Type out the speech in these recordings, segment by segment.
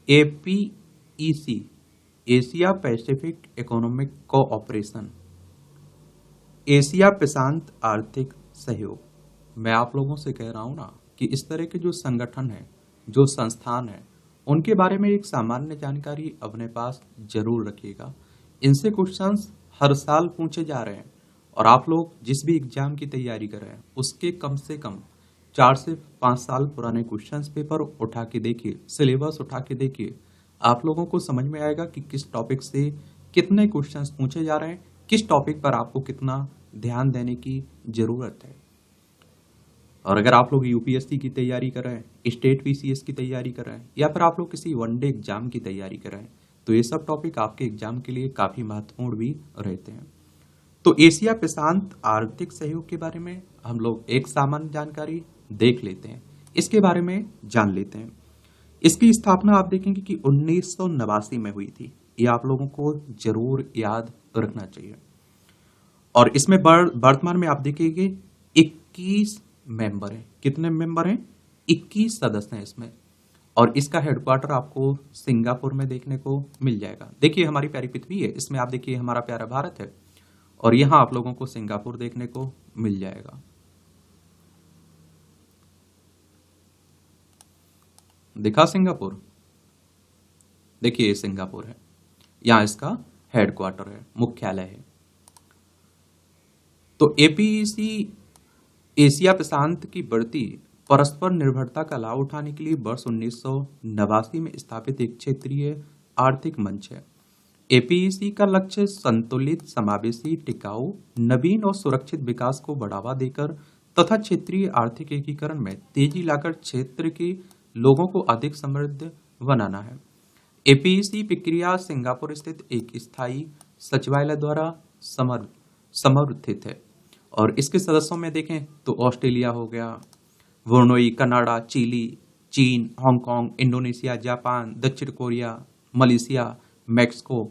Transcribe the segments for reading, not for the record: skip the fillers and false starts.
APEC, Asia Pacific economic cooperation, Asia प्रशांत आर्थिक सहयोग। मैं आप लोगों से कह रहा हूं ना कि इस तरह के जो संगठन है, जो संस्थान है, उनके बारे में एक सामान्य जानकारी अपने पास जरूर रखिएगा। इनसे क्वेश्चंस हर साल पूछे जा रहे हैं और आप लोग जिस भी एग्जाम की तैयारी कर रहे हैं उसके कम से कम 4 से 5 साल पुराने क्वेश्चंस पेपर उठा के देखिए, सिलेबस उठा के देखिए। आप लोगों को समझ में आएगा कि किस टॉपिक से कितने क्वेश्चंस पूछे जा रहे हैं, किस टॉपिक पर आपको कितना ध्यान देने की जरूरत है। और अगर आप लोग यूपीएससी की तैयारी कर रहे हैं, स्टेट पीसीएस की तैयारी कर रहे हैं, या फिर आप लोग किसी वनडे एग्जाम की तैयारी कर रहे हैं, तो ये सब टॉपिक आपके एग्जाम के लिए काफी महत्वपूर्ण भी रहते हैं। तो एशिया प्रशांत आर्थिक सहयोग के बारे में हम लोग एक सामान्य जानकारी देख लेते हैं, इसके बारे में जान लेते हैं। इसकी स्थापना आप देखेंगे कि 1989 में हुई थी। ये आप लोगों को जरूर याद रखना चाहिए। और इसमें वर्तमान में आप देखेंगे 21 मेंबर हैं। कितने मेंबर हैं? 21 सदस्य हैं इसमें। और इसका हेडक्वार्टर आपको सिंगापुर में देखने को मिल जाएगा। देखिए हमारी प्यारी पृथ्वी है, इसमें आप देखिए हमारा प्यारा भारत है, और यहां आप लोगों को सिंगापुर देखने को मिल जाएगा। दिखा सिंगापुर? देखिए ये सिंगापुर है, यहां इसका हेडक्वार्टर है, मुख्यालय है। तो एपीईसी एशिया प्रशांत की बढ़ती परस्पर निर्भरता का लाभ उठाने के लिए वर्ष 1989 में स्थापित एक क्षेत्रीय आर्थिक मंच है। एपीईसी का लक्ष्य संतुलित, समावेशी, टिकाऊ, नवीन और सुरक्षित विकास को बढ़ावा देकर तथा क्षेत्रीय आर्थिक एकीकरण में तेजी लाकर क्षेत्र के लोगों को अधिक समृद्ध बनाना है। एपीईसी प्रक्रिया सिंगापुर स्थित एक स्थायी सचिवालय द्वारा समर्थित है। और इसके सदस्यों में देखें तो ऑस्ट्रेलिया हो गया, ब्रुनेई, कनाडा, चिली, चीन, हांगकांग, इंडोनेशिया, जापान, दक्षिण Korea, Malaysia, Mexico,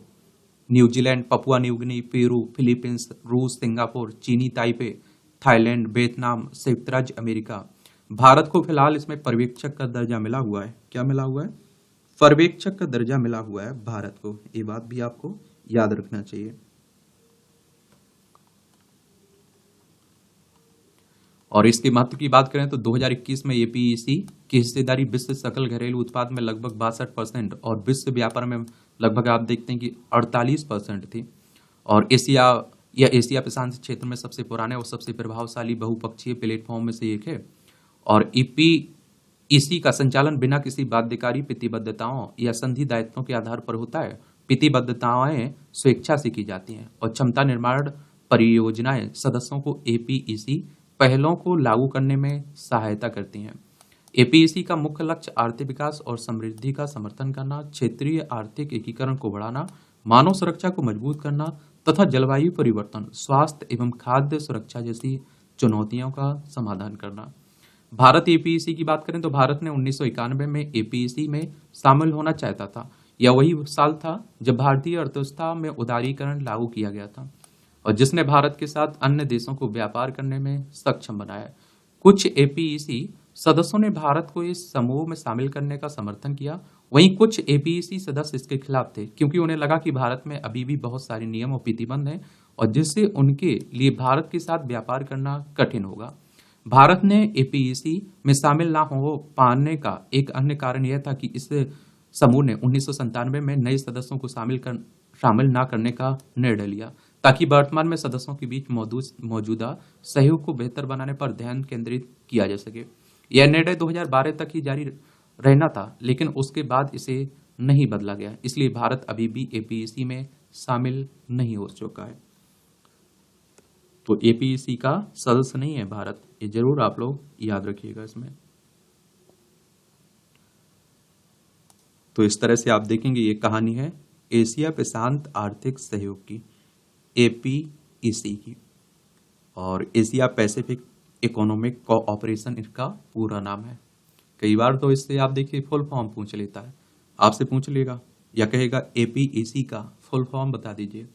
New Zealand, Papua New Guinea, Peru, Philippines, रूस, सिंगापुर, चीनी ताइपे, थाईलैंड, वियतनाम, संयुक्त राज्य अमेरिका। भारत को फिलहाल इसमें पर्यवेक्षक का दर्जा मिला हुआ है। क्या मिला हुआ है? पर्यवेक्षक का दर्जा मिला हुआ है भारत को। ये बात भी आपको याद रखना चाहिए। और इसके महत्व की बात करें तो 2021 में एपीईसी की हिस्सेदारी विश्व सकल घरेलू उत्पाद में लगभग 62% और विश्व व्यापार में लगभग आप देखते हैं कि 48% थी। और एशिया प्रशांत क्षेत्र में सबसे पुराने और सबसे प्रभावशाली बहुपक्षीय प्लेटफॉर्म में से एक है। और ईपीईसी का संचालन बिना किसी बाध्यकारी प्रतिबद्धताओं या संधि दायित्वों के आधार पर होता है। प्रतिबद्धताएं स्वेच्छा से की जाती हैं और क्षमता निर्माण परियोजनाएं सदस्यों को एपीईसी पहलों को लागू करने में सहायता करती हैं। एपीईसी का मुख्य लक्ष्य आर्थिक विकास और समृद्धि का समर्थन करना, क्षेत्रीय आर्थिक एकीकरण को बढ़ाना, मानव सुरक्षा को मजबूत करना तथा जलवायु परिवर्तन, स्वास्थ्य एवं खाद्य सुरक्षा जैसी चुनौतियों का समाधान करना। भारत एपीईसी की बात करें तो भारत ने 1991 में एपीईसी में शामिल होना चाहता था। यह वही साल था जब भारतीय अर्थव्यवस्था में उदारीकरण लागू किया गया था और जिसने भारत के साथ अन्य देशों को व्यापार करने में सक्षम बनाया। कुछ एपीईसी सदस्यों ने भारत को इस समूह में शामिल करने का समर्थन किया, वहीं कुछ एपीईसी सदस्य इसके खिलाफ थे क्योंकि उन्हें लगा कि भारत में अभी भी बहुत सारे नियम और प्रतिबंध हैं और जिससे उनके लिए भारत के साथ व्यापार करना कठिन होगा। भारत ने एपीईसी में शामिल ना हो पाने का एक अन्य कारण यह था कि इस समूह ने 1997 में नए सदस्यों को शामिल ना करने का निर्णय लिया ताकि वर्तमान में सदस्यों के बीच मौजूदा सहयोग को बेहतर बनाने पर ध्यान केंद्रित किया जा सके। यह निर्णय 2012 तक ही जारी रहना था, लेकिन उसके बाद इसे नहीं बदला गया, इसलिए भारत अभी भी एपीईसी में शामिल नहीं हो चुका है। तो एपीईसी का सदस्य नहीं है भारत, ये जरूर आप लोग याद रखिएगा इसमें। तो इस तरह से आप देखेंगे ये कहानी है एशिया प्रशांत आर्थिक सहयोग की, एपीईसी की, और एशिया पैसिफिक इकोनॉमिक कोऑपरेशन इसका पूरा नाम है। कई बार तो इससे आप देखिए फुल फॉर्म पूछ लेता है, आपसे पूछ लेगा या कहेगा एपीईसी का फुल फॉर्म बता दीजिए,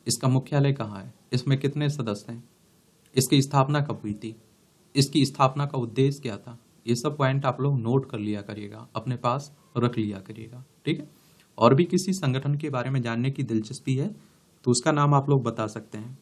इसका मुख्यालय कहाँ है, इसमें कितने सदस्य हैं, इसकी स्थापना कब हुई थी, इसकी स्थापना का उद्देश्य क्या था, ये सब पॉइंट आप लोग नोट कर लिया करिएगा, अपने पास रख लिया करिएगा, ठीक है। और भी किसी संगठन के बारे में जानने की दिलचस्पी है तो उसका नाम आप लोग बता सकते हैं।